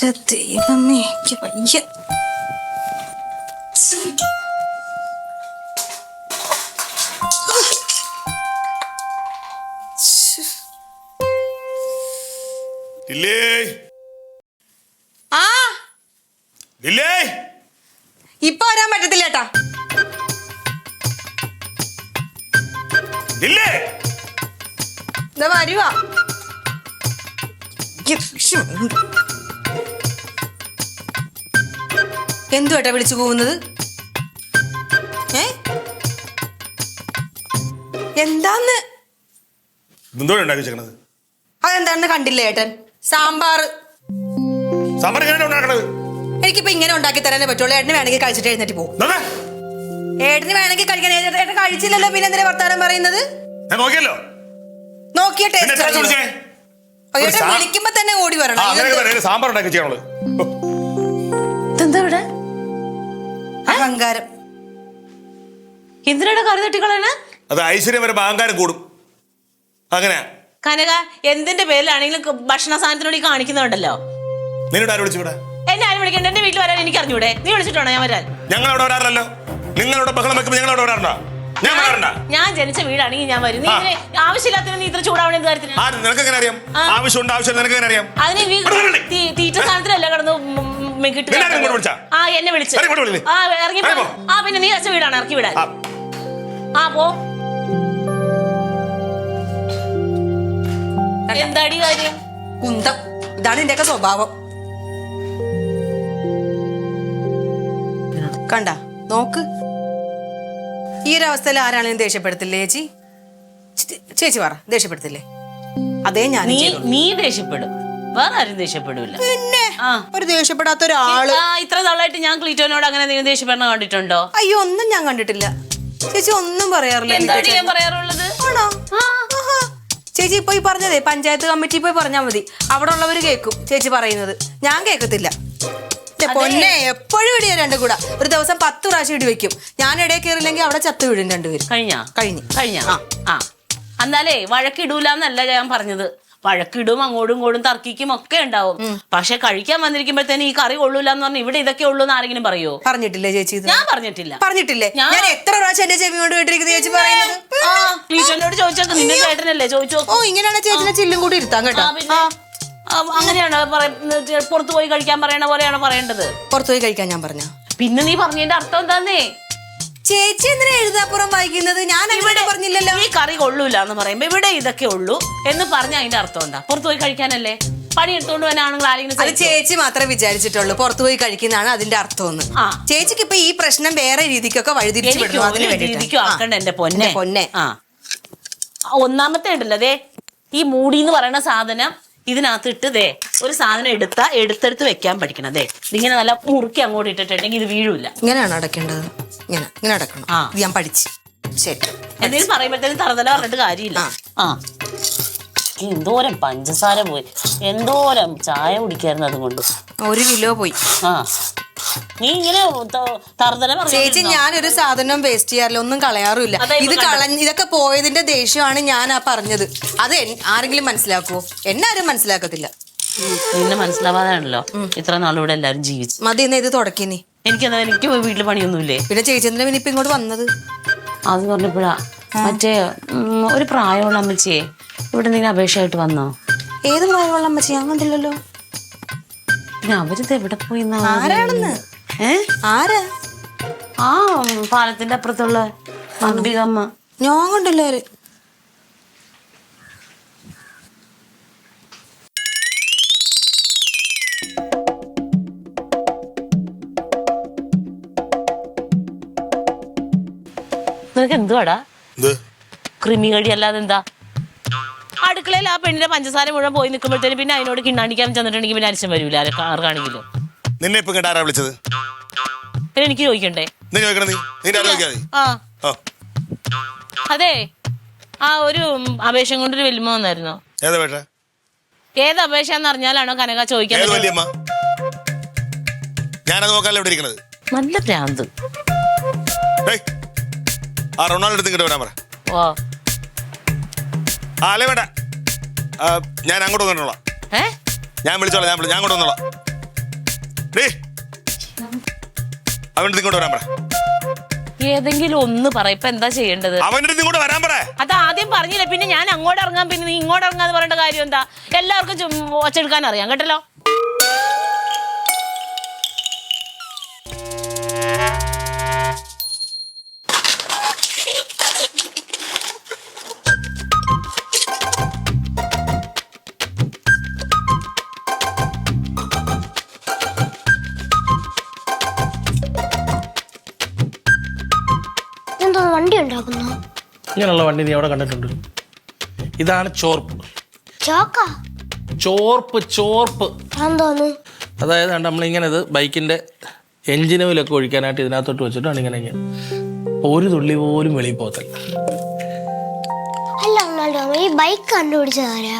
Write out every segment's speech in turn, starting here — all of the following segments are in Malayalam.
ദൈവമേ എനിക്ക് വയ്യ. ആ ഇപ്പൊ വരാൻ പറ്റത്തില്ല ഏട്ടാ. വരുവാ. എന്തു ഏട്ടാ വിളിച്ചു പോകുന്നത്? എന്താന്ന് അതെന്താണെന്ന് കണ്ടില്ലേ ഏട്ടൻ? സാമ്പാർ. എനിക്കിപ്പോ ഇങ്ങനെ ഉണ്ടാക്കി തരാനേ പറ്റുള്ളൂ. ഏട്ടന് വേണമെങ്കിൽ കഴിച്ചിട്ട് എഴുന്നേറ്റ് പോകും. ഏട്ടന് വേണമെങ്കിൽ കഴിക്കാൻ. ഏട്ടൻ കഴിച്ചില്ലല്ലോ, പിന്നെ എന്തിനാ വർത്താനം പറയുന്നത്? നോക്കിയ ടേസ്റ്റ് വിളിക്കുമ്പോ തന്നെ ഓടി വരണം. അഹങ്കാരം. എന്തിനാണ് കറി തട്ടിക്കളയാണ്? അത് ഐശ്വര്യം വരെ അഹങ്കാരം കൂടും. അങ്ങനെ കനക എന്തിന്റെ പേരിലാണെങ്കിലും ഭക്ഷണ സാധനത്തിനോട് കാണിക്കുന്നുണ്ടല്ലോ. നിന്നോട് ആരും വിളിച്ചുവിടെ? എന്നെ ആരും വിളിക്കണ്ട. എന്റെ വീട്ടിൽ വരാൻ എനിക്ക് അറിഞ്ഞൂടെ? നീ വിളിച്ചിട്ടാണോ ഞാൻ വരാൻ? ഞങ്ങൾ അവിടെ വരാറില്ലല്ലോ. നിങ്ങളവിടെ ബഹളം വെക്കുമ്പോൾ ഞങ്ങൾ അവിടെ വരാറുണ്ടോ? ഞാൻ വരാറുണ്ടോ? ഞാൻ ജനിച്ച വീടാണെങ്കിൽ ഞാൻ വരും. നീ ആവശ്യമില്ലാത്ത നീ ഇത്ര ചൂടാവണ എന്ത് കാര്യത്തിന്? നിനക്ക് എങ്ങനെ അറിയാം? ആവശ്യമുണ്ട്, ആവശ്യം നിനക്ക് എങ്ങനെ അറിയാം? അതിന് തീറ്റ സാധനത്തിലല്ല കിടന്നു എന്നെ വിളിച്ചു. ഇറങ്ങി. പിന്നെ നീ വെച്ച വീടാണ് ഇറക്കി വിടാൻ. പോ. എന്താടി കാര്യം? കുന്തം. ഇതാണ് എന്റെയൊക്കെ സ്വഭാവം. കണ്ട നോക്ക്. ഈ ഒരു അവസ്ഥയിൽ ആരാണെങ്കിലും ദേഷ്യപ്പെടുത്തില്ലേ ചേച്ചി? ചേച്ചി പറ, ദേഷ്യപ്പെടുത്തില്ലേ? അതേ ഞാൻ. നീ ദേഷ്യപ്പെടും, വേറെ ആരും ദേഷ്യപ്പെടില്ല. പിന്നെ ഒരു ദേഷ്യപ്പെടാത്ത ഒരാള്. ഇത്ര നാളായിട്ട് ഞാൻ ക്ലീറ്റോനോട് അങ്ങനെ നീ ദേഷ്യപ്പെടണ കണ്ടിട്ടുണ്ടോ? അയ്യോ, ഒന്നും ഞാൻ കണ്ടിട്ടില്ല. ചേച്ചി ഒന്നും പറയാറില്ല. എന്താണ് ഞാൻ പറയാറുള്ളത്? ആണോ? ചേച്ചി ഇപ്പൊ ഈ പറഞ്ഞതേ പഞ്ചായത്ത് കമ്മിറ്റി പോയി പറഞ്ഞാൽ മതി. അവിടെ ഉള്ളവര് കേൾക്കും ചേച്ചി പറയുന്നത്. ഞാൻ കേൾക്കത്തില്ല. പൊന്നെ എപ്പോഴും ഇടിയാ രണ്ടും കൂടെ. ഒരു ദിവസം 10 പ്രാവശ്യം ഇടി വെക്കും. ഞാൻ ഇടയിൽ കയറില്ലെങ്കിൽ അവിടെ ചത്തു വീഴും രണ്ടുപേരും. കഴിഞ്ഞ എന്നാലേ വഴക്കിടൂലെന്നല്ല ഞാൻ പറഞ്ഞത്. വഴക്കിടും, അങ്ങോട്ടും ഇങ്ങോട്ടും തർക്കിക്കും ഒക്കെ ഉണ്ടാവും. പക്ഷെ കഴിക്കാൻ വന്നിരിക്കുമ്പോഴത്തേന് ഈ കറി കൊള്ളൂല എന്ന് പറഞ്ഞാൽ ഇവിടെ ഇതൊക്കെ ഉള്ളൂ എന്ന് ആരെങ്കിലും പറയോ? പറഞ്ഞിട്ടില്ലേ ചേച്ചി? ഞാൻ പറഞ്ഞിട്ടില്ലേ. ഞാൻ എത്ര പ്രാവശ്യം എന്റെ ചെവി കൊണ്ട് കേട്ടിരിക്കുന്നത് ചേച്ചി പറയുന്നത്. ക്ലീറ്റോനോട് ചോദിച്ചോക്കെ. നിന്റെ ചേട്ടനല്ലേ ചോദിച്ചോ? ഓ, ഇങ്ങനെയാണ് ചേച്ചിനെ ചില്ലും കൂടി ഇരുത്താൻ കേട്ടോ. അങ്ങനെയാണോ പുറത്തു പോയി കഴിക്കാൻ പറയണ പോലെയാണോ പറയേണ്ടത്? പുറത്തു പോയി കഴിക്കാൻ ഞാൻ പറഞ്ഞ? പിന്നെ നീ പറഞ്ഞതിന്റെ അർത്ഥം എന്താന്നേ? ചേച്ചി എന്തിനാ എഴുതാപ്പുറം വായിക്കുന്നത്? ഞാൻ ഇവിടെ പറഞ്ഞില്ലല്ലോ. ഈ കറി കൊള്ളൂല എന്ന് പറയുമ്പോ ഇവിടെ ഇതൊക്കെ ഉള്ളൂ എന്ന് പറഞ്ഞ അതിന്റെ അർത്ഥം എന്താ? പുറത്തു പോയി കഴിക്കാനല്ലേ? പണി എടുത്തോണ്ട് പോകാനാണെങ്കിൽ ആരെങ്കിലും. അത് ചേച്ചി മാത്രമേ വിചാരിച്ചിട്ടുള്ളൂ പുറത്തു പോയി കഴിക്കുന്നതാണ് അതിന്റെ അർത്ഥം എന്ന്. ചേച്ചിക്ക് ഇപ്പൊ ഈ പ്രശ്നം വേറെ രീതിക്കൊക്കെ വഴിതിരിച്ചു ആക്കണ്ട എന്റെ പൊന്നെ. ഒന്നാമത്തെ ഉണ്ടല്ലോ ദേ ഈ മൂടി എന്ന് പറയുന്ന സാധനം ഇതിനകത്ത് ഇട്ട് ഒരു സാധനം എടുത്തെടുത്ത് വെക്കാൻ പഠിക്കണം. ഇതിങ്ങനെ നല്ല മുറുക്കി അങ്ങോട്ട് ഇട്ടിട്ടുണ്ടെങ്കിൽ ഇത് വീഴൂല. ഇങ്ങനെയാണ് അടക്കേണ്ടത്. ഇങ്ങനെ അടക്കണം. ഞാൻ പഠിച്ചു. ശരി, എന്തെങ്കിലും പറയുമ്പോഴത്തേനും തറതല പറഞ്ഞിട്ട് കാര്യമില്ല. എന്തോരം പഞ്ചസാര പോയി, എന്തോരം ചായ കുടിക്കായിരുന്നു അതുകൊണ്ട്. 1 കിലോ പോയി. നീ ഇങ്ങനെ ചേച്ചി, ഞാനൊരു സാധനം വേസ്റ്റ് ചെയ്യാറില്ല, ഒന്നും കളയാറില്ല. ഇതൊക്കെ പോയതിന്റെ ദേഷ്യമാണ് ഞാൻ പറഞ്ഞത്. അത് ആരെങ്കിലും മനസ്സിലാക്കുവോ? എന്നെ ആരും മനസ്സിലാക്കത്തില്ല. നിന്നെ മനസ്സിലാവാതാണല്ലോ ഇത്ര നാളിവിടെ എല്ലാരും ജീവിച്ചു. മതി, ഇത് തുടക്കിനി. എനിക്ക് വീട്ടിൽ പണിയൊന്നുമില്ലേ? പിന്നെ ചേച്ചി എന്തിനാ പിന്നെ ഇപ്പൊ ഇങ്ങോട്ട് വന്നത്? അത് പറഞ്ഞപ്പോഴാ മറ്റേ ഒരു പ്രായമുള്ള അമ്മച്ചിയെ ഇവിടെ നീ അപേക്ഷയായിട്ട് വന്നോ? ഏത് പ്രായമുള്ള അമ്മച്ചി? ഞാൻ കണ്ടില്ലല്ലോ. പിന്നെ അവരിത് എവിടെ പോയി? ആരാണെന്ന്? ആരാ? ആ പാലത്തിന്റെ അപ്പുറത്തുള്ള അംബികമ്മ. ഞാൻ കണ്ടില്ല അവര്. നിനക്ക് എന്തുവാടാ കൃമി കഴി അല്ലാതെ എന്താ? അടുക്കളയിൽ ആ പെണ്ണിന്റെ പഞ്ചസാര മുഴുവൻ പോയി നിൽക്കുമ്പോഴത്തേനും പിന്നെ അതിനോട് കിണ്ണാണ്ടിക്കാൻ ചെന്നിട്ടുണ്ടെങ്കിൽ പിന്നെ അരിശം വരൂല ആർക്കാണെങ്കിലും. നിന്നെ ഇപ്പൊ ആരാ വിളിച്ചത്? എനിക്ക് ചോദിക്കണ്ടേ? അതെ, ആ ഒരു അപേക്ഷ കൊണ്ടൊരു വല്യമ്മ വന്നായിരുന്നോ? ഏത് അപേക്ഷ എന്ന് അറിഞ്ഞാലാണോ കനക ചോദിക്കാൻ? നല്ല ഭ്രാന്ത്. ഞാൻ അങ്ങോട്ട് വന്നോളാം. ഞാൻ വിളിച്ചോളാം. ഞാൻ അങ്ങോട്ട് വന്നോളാം. അവൻ്റെ ഇങ്ങോട്ട് വരാൻ പറ. ഏതെങ്കിലും ഒന്ന് പറ. ഇപ്പൊ എന്താ ചെയ്യേണ്ടത്? അവൻ്റെ ഇങ്ങോട്ട് വരാൻ പറ. അത് ആദ്യം പറഞ്ഞില്ല, പിന്നെ ഞാൻ അങ്ങോട്ട് ഇറങ്ങാൻ, പിന്നെ നീ ഇങ്ങോട്ട് ഇറങ്ങാന്ന് പറയേണ്ട കാര്യം എന്താ? എല്ലാവർക്കും ഒച്ചെടുക്കാൻ അറിയാം കേട്ടല്ലോ. വണ്ടി ഉണ്ടാക്കുന്നു. ഇങ്ങനെയുള്ള വണ്ടി നീ എവിടെ കണ്ടിട്ടുണ്ട്? ഇതാണ് ചോർപ്പ്. ചോർപ്പ് എന്തോന്നു? അതായത് നമ്മളിങ്ങനെ ഇത് ബൈക്കിന്റെ എഞ്ചിനുവിലൊക്കെ ഒഴിക്കാനായിട്ട് ഇതിനകത്തോട്ട് വെച്ചിട്ടാണ് ഇങ്ങനെ ഒരു തുള്ളി പോലും വെളിയിൽ പോകത്തില്ല. അല്ല, ഈ ബൈക്ക് കണ്ടുപിടിച്ചത് ആരാ?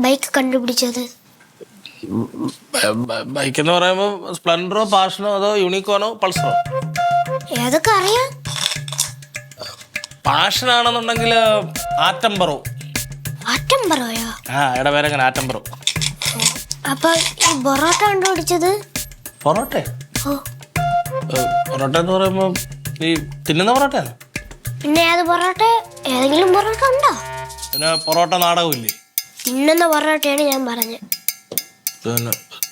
ബൈക്ക് കണ്ടുപിടിച്ചത് ബൈക്ക് എന്ന് പറയുമ്പോൾ സ്പ്ലെൻഡറോ പാഷനോ അതോ യൂണിക്കോണോ പൾസറോ? ഏതൊക്കെ അറിയാം. പാഷനാണെന്നുണ്ടെങ്കിൽ ആറ്റംബറോ. ആറ്റംബറോയോ? എടാ പേര് അങ്ങനെ ആറ്റംബറോ. അപ്പൊ ഈ പൊറോട്ട കണ്ടുപിടിച്ചത്? പൊറോട്ട എന്ന് പറയുമ്പോ ഈ തിന്നുന്ന പൊറോട്ടയാണ്. പിന്നെ ഏത് പൊറോട്ട? ഏതെങ്കിലും പൊറോട്ട ഉണ്ടോ? പിന്നെ പൊറോട്ട നാടകമില്ലേ? തിന്നുന്ന പൊറോട്ടയാണ് ഞാൻ പറഞ്ഞത്.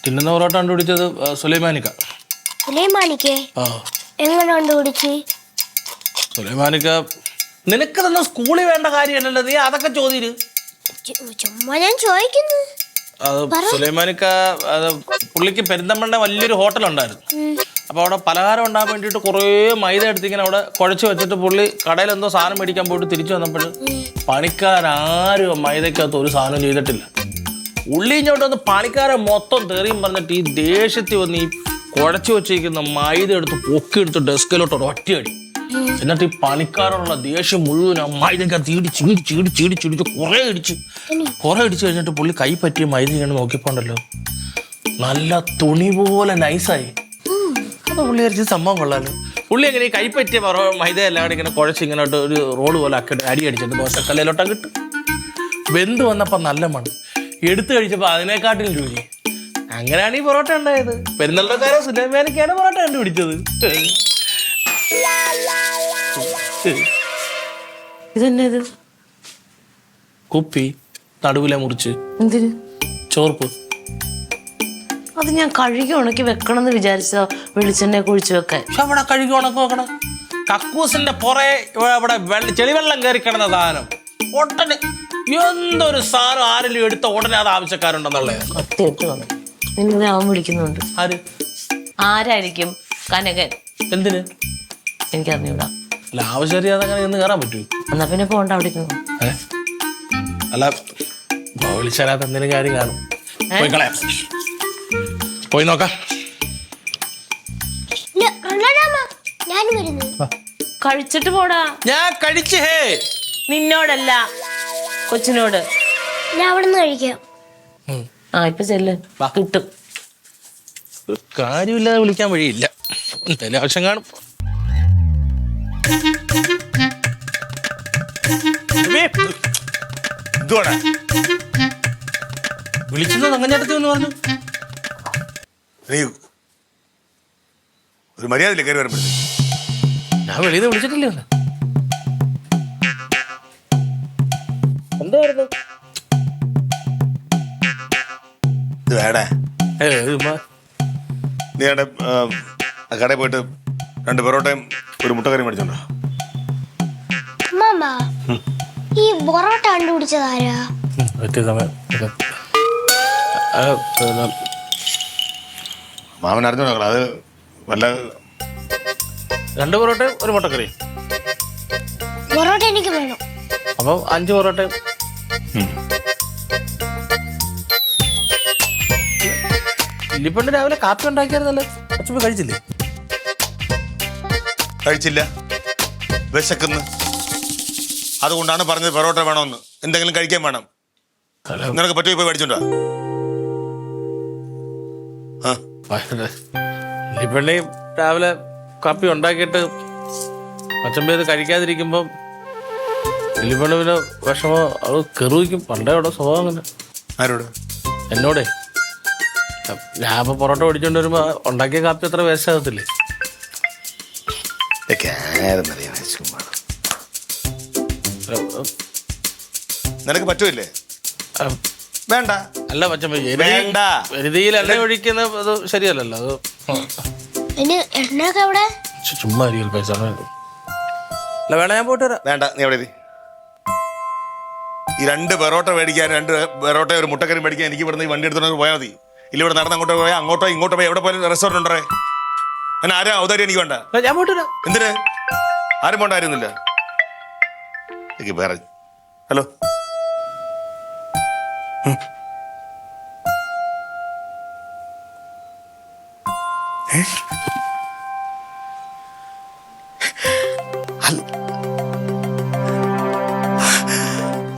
തിന്നുന്ന പൊറോട്ട കണ്ടുപിടിച്ചത് സുലൈമാനിക്ക. സുലൈമാനിക്കേ? എങ്ങനെ കണ്ടുപിടിച്ച്? സുലൈമാനിക്ക നിനക്ക് തന്നെ സ്കൂളിൽ വേണ്ട കാര്യമല്ലല്ലോ, നീ അതൊക്കെ ചോദിച്ചു. ചുമ്മാ ഞാൻ ചോദിക്കുന്നു. സുലൈമാനിക്ക പുള്ളിക്ക് പെരിന്തമണ്ണ വലിയൊരു ഹോട്ടലുണ്ടായിരുന്നു. അപ്പൊ അവിടെ പലഹാരം ഉണ്ടാകാൻ വേണ്ടിയിട്ട് കുറേ മൈദ എടുത്തിങ്ങനെ അവിടെ കുഴച്ച് വെച്ചിട്ട് പുള്ളി കടയിൽ എന്തോ സാധനം മേടിക്കാൻ പോയിട്ട് തിരിച്ചു വന്നപ്പോൾ പണിക്കാരും മൈദക്കകത്ത് ഒരു സാധനം ചെയ്തിട്ടില്ല. ഉള്ളി ഇങ്ങോട്ട് വന്ന് പണിക്കാരെ മൊത്തം തെറിയും പറഞ്ഞിട്ട് ഈ ദേഷ്യത്തിൽ വന്ന് ഈ കുഴച്ച് വെച്ചിരിക്കുന്ന മൈദ എടുത്ത് പൊക്കിയെടുത്ത് ഡെസ്കിലോട്ട് ഒറ്റയടി. എന്നിട്ട് ഈ പണിക്കാരുള്ള ദേഷ്യം മുഴുവൻ ആ മൈദക്കകത്ത് ഇടിച്ച് കുറെ ഇടിച്ച് കഴിഞ്ഞിട്ട് പുള്ളി കൈ പറ്റിയ മൈദ ഇങ്ങനെ നോക്കിപ്പോണ്ടല്ലോ നല്ല തുണി പോലെ നൈസായി. അപ്പൊ പുള്ളി വിചാരിച്ച സംഭവം കൊള്ളാലോ. പുള്ളി എങ്ങനെ ഈ കൈപ്പറ്റിയ മൈദ എല്ലാം ഇങ്ങനെ കുഴച്ച് ഇങ്ങനെ ഒരു റോഡ് പോലെ ആക്കിയിട്ട് അടി അടിച്ചിട്ട് ദോശക്കല്ലയിലോട്ടാ കിട്ടും. വെന്ത് വന്നപ്പോ നല്ല മണം, എടുത്തു കഴിച്ചപ്പോ അതിനെക്കാട്ടിലും രുചി. അങ്ങനെയാണ് ഈ പൊറോട്ട ഉണ്ടായത്. പെരുന്നള്ളക്കാരൻ സുലൈമാനിക്കാണ് പൊറോട്ട കണ്ടുപിടിച്ചത്. ഇതെന്നത് കുപ്പി നടുവിലെ മുറിച്ച് എന്തിന്? ചോർപ്പ്. അത് ഞാൻ കഴുകി ഉണക്കി വെക്കണം എന്ന് വിചാരിച്ചോ, വെളിച്ചെണ്ണ കുഴിച്ചു വെക്കാൻ. പക്ഷെ അവിടെ കഴുകി ഉണക്കി വെക്കണം. കക്കൂസിന്റെ അവിടെ ചെളിവെള്ളം കയറി കിടന്ന സാധനം ഉടനെ എന്തൊരു സാധനം ആരെങ്കിലും എടുത്ത ഉടനെ അത് ആവശ്യക്കാരുണ്ടെന്നുള്ളത് കത്തിയിട്ട് വന്നു. നിന്നെ അവൻ വിളിക്കുന്നുണ്ട്. ആര്? ആരായിരിക്കും? കനകൻ. എന്തിന്? എനിക്കറിഞ്ഞൂടാ. അല്ല ആവശ്യമറിയാതെ അങ്ങനെ ഒന്ന് കയറാൻ പറ്റൂ? എന്നാ പിന്നെ പോണ്ട അവിടെ. അല്ല വിളിച്ചാലാത്ത എന്തെങ്കിലും കാര്യം കാണും. പോയി കളയാം, പോയി നോക്കാം. ഞാൻ വരുന്നു. കഴിച്ചിട്ട് പോടാ. ഞാൻ കഴിച്ചു. ഹേ നിന്നോടല്ല, കൊച്ചിനോട്. ഞാൻ അവിടെ നിന്ന് കഴിക്കാം. ഇപ്പൊ ചെല്ല്, കിട്ടും. കാര്യമില്ലാതെ വിളിക്കാൻ വഴിയില്ല, എന്തായാലും ആവശ്യം കാണും. വിളിച്ചത് അങ്ങനെടുത്ത് എന്ന് പറഞ്ഞു. ഒരു മര്യാദയില്ല കയറി വരുമ്പോഴേ. ഞാൻ വെളിയിൽ വിളിച്ചിട്ടില്ല. എന്തായിരുന്നു ഇത്? വേടേ നീ കടയിൽ പോയിട്ട് 2 പൊറോട്ടയും ഒരു മുട്ടക്കറിയും മേടിച്ചോണ്ടോ? മാമ, ഈ പൊറോട്ട കണ്ടുപിടിച്ചത് ആരാ? മാമൻ അറിഞ്ഞോ? അത് വല്ല 2 പൊറോട്ടയും ഒരു മുട്ടക്കറി. പൊറോട്ട എനിക്ക് വേണം. അപ്പം 5 പൊറോട്ടയും. ഇല്ലിപ്പണ്ട് രാവിലെ കാപ്പി ഉണ്ടാക്കിയായിരുന്നല്ലേ? അച്ഛൻ കഴിച്ചില്ലേ? കഴിച്ചില്ല, വിശക്കുന്നു. അതുകൊണ്ടാണ് പറഞ്ഞത് പൊറോട്ട വേണമെന്ന്. എന്തെങ്കിലും കഴിക്കാൻ വേണം. നിനക്ക് പറ്റുമോ? പോയി മേടിച്ചോണ്ടോ? ഇല്ലിപ്പണ്ടി രാവിലെ കാപ്പി ഉണ്ടാക്കിയിട്ട് അച്ഛൻ പേര് കഴിക്കാതിരിക്കുമ്പം ഇല്ലിപ്പണ്ട് പിന്നെ വിഷമോ അത് കെറുവിക്കും. പണ്ടേ അവിടെ സ്വഭാവം അങ്ങനെ. ആരോട്? എന്നോടേ ഞാൻ ഇപ്പൊ പൊറോട്ട മേടിച്ചോണ്ട് വരുമ്പോ ഉണ്ടാക്കിയ കാപ്പി അത്ര വേസ്റ്റ് ആകത്തില്ലേ? നിനക്ക് പറ്റൂല്ലേ? വേണ്ട. അല്ല പച്ചമ്മ, വേണ്ട. രീതിയിൽ എണ്ണ ഒഴിക്കുന്ന അത് ശരിയല്ലല്ലോ. അത് ഇനി എണ്ണയൊക്കെ എവിടെ? ചുമ്മാ പൈസ അല്ല. വേണ ഞാൻ പോയിട്ട് വരാം. വേണ്ട, നീ എവിടെ ഇരി. ഈ 2 പെറോട്ട മേടിക്കാൻ, 2 പെറോട്ട ഒരു മുട്ടക്കറി മേടിക്കാൻ എനിക്ക് ഇവിടുന്ന് ഈ വണ്ടി എടുത്തോണ്ട് പോയാൽ മതി. ഇല്ല, ഇവിടെ നടന്ന് അങ്ങോട്ടോ പോയാൽ അങ്ങോട്ടോ ഇങ്ങോട്ടോ പോയി എവിടെ പോയാലും റെസ്റ്റോറൻറ്റ് ഉണ്ടേ. ഞാൻ ആരും ഔദാര്യം എനിക്ക് വേണ്ട. ഞാൻ പോയിട്ട് വരാം. എന്തിന്? ആരും പോണ്ട ആയിരുന്നില്ല. എനിക്ക് വേറെ. ഹലോ,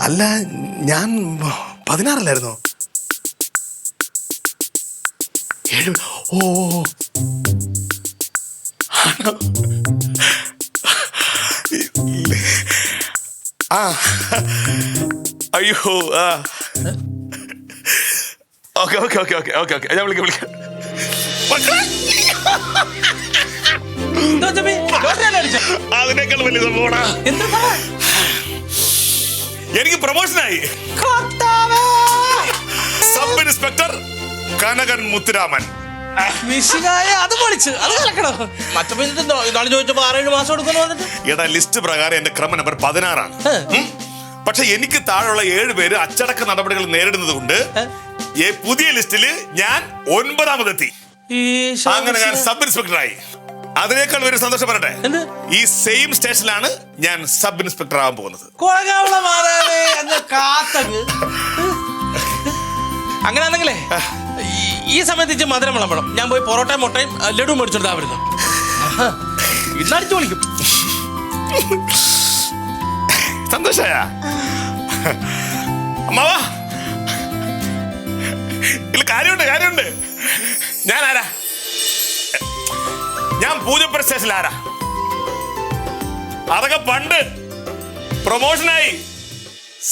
അല്ല, ഞാൻ 16 7. ഓ, ആ, അയ്യോ, ആ, okay okay okay okay okay okay, ഞാൻ വിളിക്കാം. അതിനേക്കാൾ വലിയ സംഭവമാണ്. എനിക്ക് പ്രൊമോഷനായി. Sub inspector Kanakan Muthuraman. അത് പൊളിച്ച് അത് കളക്കണോ? മറ്റേ ഇതാണ് ചോദിച്ചപ്പോ 6-7 മാസം എടുക്കുന്നു വന്നിട്ട്. എടാ, ലിസ്റ്റ് പ്രകാരം എന്റെ ക്രമ നമ്പർ 16 പക്ഷെ എനിക്ക് താഴെയുള്ള 7 പേര് അച്ചടക്ക നടപടികൾ നേരിടുന്നത് കൊണ്ട് പുതിയ ലിസ്റ്റില് ഞാൻ 9ാമതെത്തി. അങ്ങനെ ഞാൻ സബ് ഇൻസ്പെക്ടറായി. അതിനേക്കാൾ ഒരു സന്തോഷം പറയട്ടെ, ഈ സെയിം സ്റ്റേഷനിലാണ് ഞാൻ സബ് ഇൻസ്പെക്ടർ ആവാൻ പോകുന്നത്. അങ്ങനെയാണെങ്കിലേ ഈ സമയത്ത് മധുരം വിളമ്പണം. ഞാൻ പോയി പൊറോട്ടയും മുട്ടയും ലഡു മേടിച്ചോണ്ടാ വരുന്നു. ഇന്നടിച്ചു വിളിക്കും. സന്തോഷായ അമ്മാവാ? ഇല്ല, കാര്യമുണ്ട്. ഞാൻ ആരാ? ഞാൻ പൂജപ്പുര സ്റ്റേഷനിൽ ആരാ? അതൊക്കെ പണ്ട് പ്രൊമോഷനായി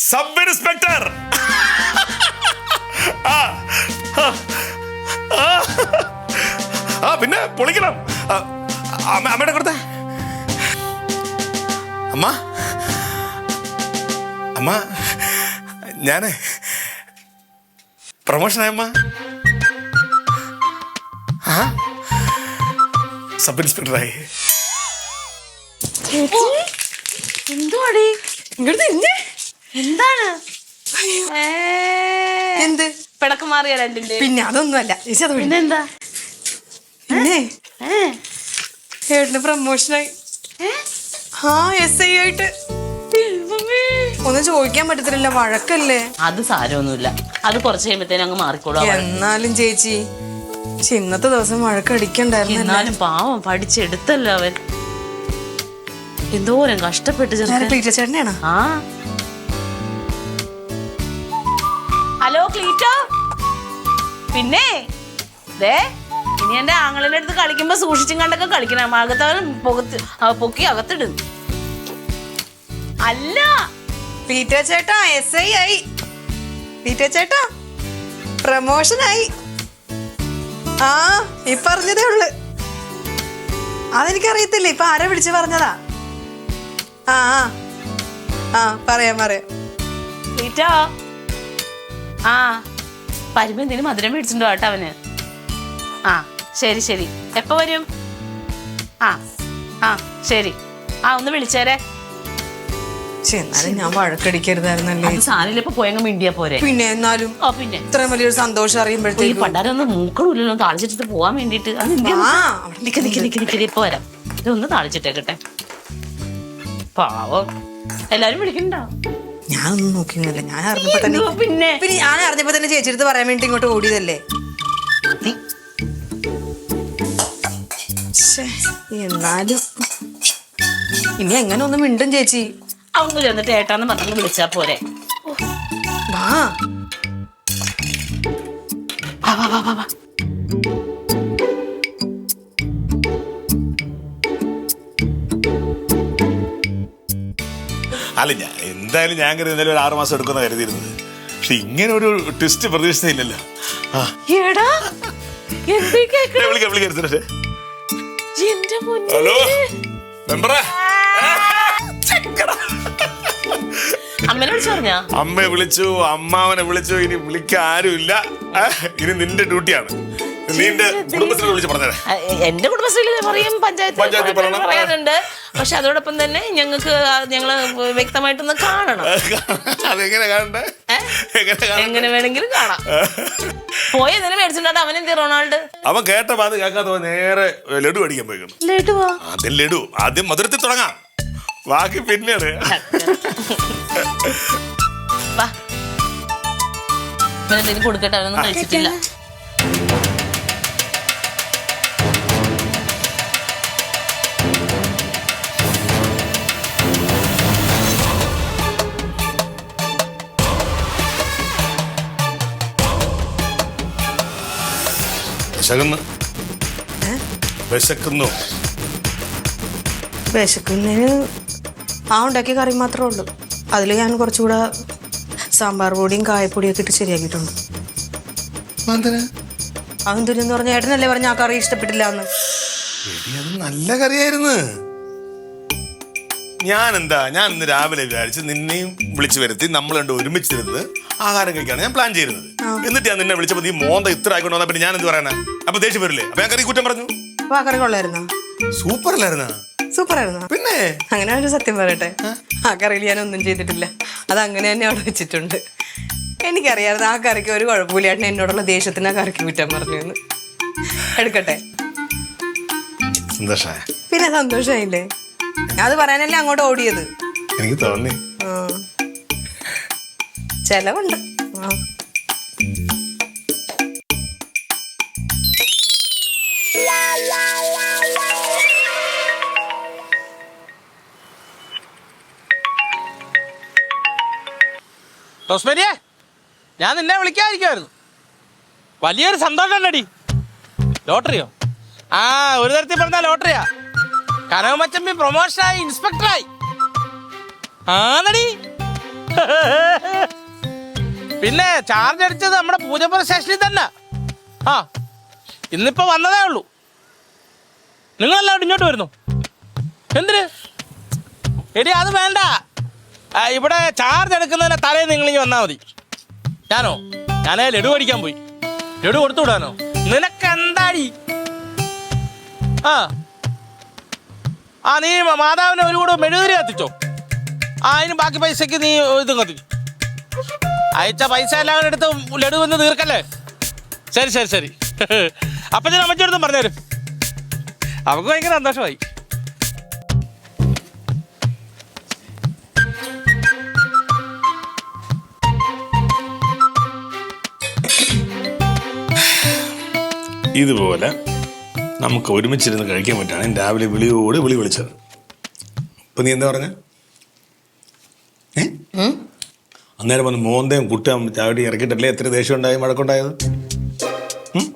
സബ് ഇൻസ്പെക്ടർ. പിന്നെ പൊളിക്കണം. അമ്മയുടെ കൊടുത്തേ. അമ്മ ഞാന് പ്രൊമോഷനായ അമ്മ. സബ് ഇൻസ്പെക്ടറായി. എന്തുവാടി എന്താണ് എന്ത് പിടക്ക് മാറിയ രണ്ടിന്റെ? പിന്നെ അതൊന്നുമല്ല. പിന്നെന്താ? പിന്നെ ഏട്ടന് പ്രമോഷനായി. SI ആയിട്ട്. ഒന്നും ചോദിക്കാൻ പറ്റത്തില്ല, വഴക്കല്ലേ. അത് സാരമൊന്നുമില്ല, അത് കുറച്ച് കഴിയുമ്പത്തേനും അങ്ങ് മാറിക്കോളൂ. എന്നാലും ചേച്ചി, ഇന്നത്തെ ദിവസം വഴക്കടിക്കണ്ടായിരുന്നു. എന്നാലും പാവം പഠിച്ചെടുത്തല്ലോ അവൻ. എന്തോരം കഷ്ടപ്പെട്ട് ചേട്ടനാണ്. ആ, ഹലോ ക്ലീറ്റോ. പിന്നെ ദേ, ഇനി എന്റെ ആങ്ങളിന്റെ അടുത്ത് കളിക്കുമ്പോ സൂക്ഷിച്ചും കണ്ടൊക്കെ കളിക്കണം. അകത്തവൻ പൊക്കി അകത്തിടും. അല്ല, പീറ്റർ ചേട്ടാ SI ആയി. പീറ്റർ ചേട്ടാ പ്രമോഷനായി. ഈ പറഞ്ഞതേ ഉള്ളു. അതെനിക്കറിയത്തില്ല, ഇപ്പൊ ആരെ വിളിച്ച് പറഞ്ഞതാ. പറയാം. ക്ലീറ്റോ, വരുമ്പോ എന്തെങ്കിലും മധുരം മേടിച്ചിട്ടുണ്ടോ കേട്ടോ അവന്? ശരി. എപ്പോ വരും? ശരി. ഒന്ന് വിളിച്ചേരെ. എന്നാലും ഞാൻ വഴക്കടിക്കരുതായിരുന്നല്ലേ. സാധനം പോയങ്ങ് മിണ്ടിയാ പോരെ. പിന്നെ എന്നാലും പിന്നെ ഇത്രയും വലിയൊരു സന്തോഷം അറിയുമ്പോഴത്തേക്ക് പണ്ടാരൊന്നും മൂക്കണില്ലല്ലോ താളിച്ചിട്ട് പോവാൻ വേണ്ടിട്ട്. ഇപ്പൊ വരാം. ഇതൊന്ന് താളിച്ചിട്ടേക്കട്ടെ. പാവം, എല്ലാരും വിളിക്കണ്ടോ? ഞാനൊന്നും നോക്കിയൊന്നുമില്ല. ഞാൻ അറിഞ്ഞപ്പോ തന്നെ ചേച്ചിയെടുത്ത് പറയാൻ വേണ്ടി ഇങ്ങോട്ട് ഓടിയതല്ലേ. എന്നാലും ഇനി എങ്ങനെ ഒന്നും മിണ്ടും ചേച്ചി. അവന്ന് ചെന്നിട്ട് ഏട്ടാന്ന് പറഞ്ഞു വിളിച്ചാ പോരെ. അല്ല, എന്തായാലും ഞാൻ കരുതി ഒരു 6 മാസം എടുക്കുന്ന കരുതിയിരുന്നത്. പക്ഷെ ഇങ്ങനെ ഒരു ട്വിസ്റ്റ് പ്രതീക്ഷിച്ചില്ലല്ലോ. എടാ എന്തേ കേക്കണേ? വിളിക്കാം സുരേഷ്. എന്റെ പൊന്നേ. ഹലോ മെമ്പറേ. അമ്മനെ വിളിച്ചു പറഞ്ഞാ? അമ്മയെ വിളിച്ചു, അമ്മാവനെ വിളിച്ചു. ഇനി വിളിക്കാൻ ആരുമില്ല. ഇനി നിന്റെ ഡ്യൂട്ടിയാണ്. നിന്റെ കുടുംബശ്രീ വിളിച്ച് പറഞ്ഞേ. എന്റെ കുടുംബശ്രീയിൽ പറയും, പഞ്ചായത്തിൽ പറയാനുണ്ട്. പക്ഷെ അതോടൊപ്പം തന്നെ ഞങ്ങള് വ്യക്തമായിട്ടൊന്ന് കാണണം. അതെങ്ങനെ കാണണ്ടേ? എങ്ങനെ വേണമെങ്കിലും കാണാം. പോയി എന്തിനാ മേടിച്ചിട്ടുണ്ട്? അവനെന്തി റൊണാൾഡ്? അവൻ കേട്ട പാത് കേൾക്കാത്ത നേരെ ലഡു അടിക്കാൻ പോയിക്കുന്നു. ലഡുവാ? ആദ്യം ലഡു, ആദ്യം മധുരത്തിൽ തുടങ്ങാം, ബാക്കി പിന്നീട്. വാ, എന്തെങ്കിലും കൊടുക്കട്ടെ, അവനൊന്നും കഴിച്ചിട്ടില്ല. വിശക്കുന്നതിന് ആ ഉണ്ടാക്കിയ കറി മാത്രമേ ഉള്ളൂ. അതിൽ ഞാൻ കുറച്ചുകൂടെ സാമ്പാർ പൊടിയും കായപ്പൊടിയൊക്കെ ഇട്ട് ശരിയാക്കിയിട്ടുണ്ട്. അതെന്തിനെന്ന് പറഞ്ഞ ഏട്ടനല്ലേ പറഞ്ഞ ആ കറി ഇഷ്ടപ്പെട്ടില്ല എന്ന്. നല്ല കറിയായിരുന്നു. ഞാൻ ഇന്ന് രാവിലെ വിചാരിച്ച് നിന്നെയും വിളിച്ചു വരുത്തി നമ്മൾ രണ്ട് ഒരുമിച്ചിരുന്ന് ആഹാരം കഴിക്കാണ് ഞാൻ പ്ലാൻ ചെയ്യുന്നത്. എന്നിട്ട് ഞാൻ നിന്നെ വിളിച്ചപ്പോൾ നീ മോന്ത ഇത്ര ആയിക്കൊണ്ട് വന്നാ പിന്നെ ഞാൻ എന്ത് പറയാനാ? അപ്പൊ ദേഷ്യം വരില്ലേ? അപ്പൊ ഞാൻ കറി കുറ്റം പറഞ്ഞു. അപ്പൊ ആ കറി കൊള്ളായിരുന്നോ? സൂപ്പർ അല്ലായിരുന്നാ? സൂപ്പർ ആയിരുന്നോ? പിന്നെ അങ്ങനെ ഒരു സത്യം പറയട്ടെ, ആ കറിയിൽ ഞാൻ ഒന്നും ചെയ്തിട്ടില്ല. അത് അങ്ങനെ തന്നെ അവിടെ വെച്ചിട്ടുണ്ട്. എനിക്കറിയാമായിരുന്നു ആ കറിക്ക് ഒരു കുഴപ്പമില്ലാണ്ട് എന്നോടുള്ള ദേഷ്യത്തിന് ആ കറിക്ക് കുറ്റം പറഞ്ഞു എന്ന്. എടുക്കട്ടെ. പിന്നെ സന്തോഷമായില്ലേ? അത് പറയാനല്ലേ അങ്ങോട്ട് ഓടിയത്. എനിക്ക് തോന്നി. ചെലവുണ്ട്. റോസ്മേരിയെ, ഞാൻ നിന്നെ വിളിക്കാതിരിക്കുമായിരുന്നു. വലിയൊരു സന്തോഷം ഉണ്ടടി. ലോട്ടറിയോ? ആ, ഒരു തരത്തിൽ പറഞ്ഞാൽ ലോട്ടറിയാ. കനകമച്ചമ്പി പ്രൊമോഷനായി, ഇൻസ്പെക്ടറായി. ആണടി. പിന്നെ ചാർജ് അടിച്ചത് നമ്മുടെ പൂജപ്പുര സ്റ്റേഷനിൽ തന്നെ. ആ, ഇന്നിപ്പോ വന്നതേ ഉള്ളൂ. നിങ്ങളെല്ലാവരും ഇങ്ങോട്ട് വരുന്നു. എന്തിന്? എടി അത് വേണ്ട. ഇവിടെ ചാർജ് എടുക്കുന്നതിനെ തലേ നിങ്ങളിങ്ങി വന്നാൽ മതി. ഞാനേ ലഡു അടിക്കാൻ പോയി. ലഡു കൊടുത്തു വിടാനോ? നിനക്ക് എന്താടി? ആ നീ മാതാവിനെ ഒരു കൂടെ മെഴുകുതിരി കത്തിച്ചോ. അതിന് ബാക്കി പൈസക്ക് നീ ഇതും കത്തി. അയച്ച പൈസ എല്ലാം കൂടെ എടുത്ത് ലഡു വന്ന് തീർക്കല്ലേ? ശരി. അപ്പം ഞാൻ അമ്മച്ചെടുത്തും പറഞ്ഞുതരും. അവൾക്ക് ഭയങ്കര സന്തോഷമായി. ഇതുപോലെ നമുക്ക് ഒരുമിച്ചിരുന്ന് കഴിക്കാൻ പറ്റാണ് രാവിലെ വിളിയോട് വിളിച്ചത്. ഇപ്പൊ നീ എന്താ പറഞ്ഞ? അന്നേരം വന്ന് മോന്തയും കുട്ടയും ചാവടി ഇറക്കിയിട്ടല്ലേ എത്ര ദേഷ്യം ഉണ്ടായി, വഴക്കുണ്ടായത്?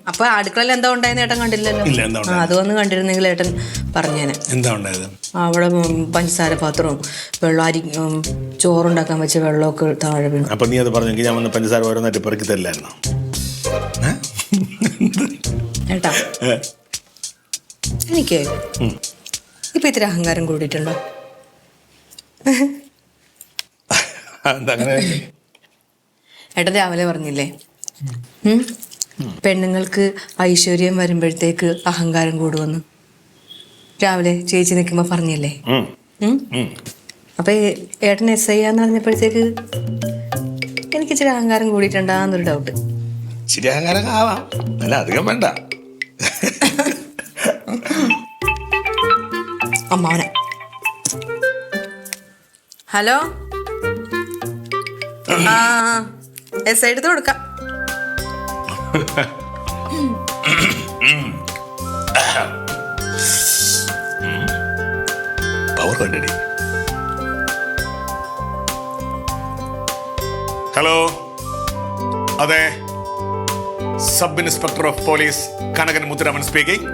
അപ്പൊ അടുക്കളയിൽ എന്താ ഉണ്ടായെന്ന് ഏട്ടൻ കണ്ടില്ലല്ലോ. ഇല്ല, എന്താ അത് വന്ന് കണ്ടിരുന്നെങ്കിൽ ഏട്ടൻ പറഞ്ഞേനെ. എന്താ ഉണ്ടായത്? അവിടെ പഞ്ചസാര പാത്രവും വെള്ളം ചോറുണ്ടാക്കാൻ വെച്ച വെള്ളമൊക്കെ താഴെ വീണു. അപ്പൊ നീ അത് പറഞ്ഞെങ്കിൽ ഞാൻ വന്ന് പഞ്ചസാര ഓരോന്നായിട്ട് പെറുക്കി തരില്ലായിരുന്നോ? ഏട്ടാ, എനിക്ക് ഇപ്പൊ ഇത്തിരി അഹങ്കാരം കൂടിയിട്ടുണ്ടോ? ഏട്ടൻ രാവിലെ പറഞ്ഞില്ലേ പെണ്ണുങ്ങൾക്ക് ഐശ്വര്യം വരുമ്പോഴത്തേക്ക് അഹങ്കാരം കൂടുവന്ന്. രാവിലെ ചേച്ചി നിൽക്കുമ്പോ പറഞ്ഞില്ലേ? അപ്പൊ ഏട്ടൻ SI ആന്ന് പറഞ്ഞപ്പോഴത്തേക്ക് എനിക്ക് ഇച്ചിരി അഹങ്കാരം കൂടിയിട്ടുണ്ടാന്നൊരു ഡൗട്ട്. ഇച്ചിരി അഹങ്കാരം ആവാം, അല്ല അധികം വേണ്ട. അമ്മാവനെ. ഹലോ. SI എടുത്ത് കൊടുക്കാം. പവർ കണ്ടടി. ഹലോ, അതെ, sub inspector of police Kanakan Muthuraman speaking.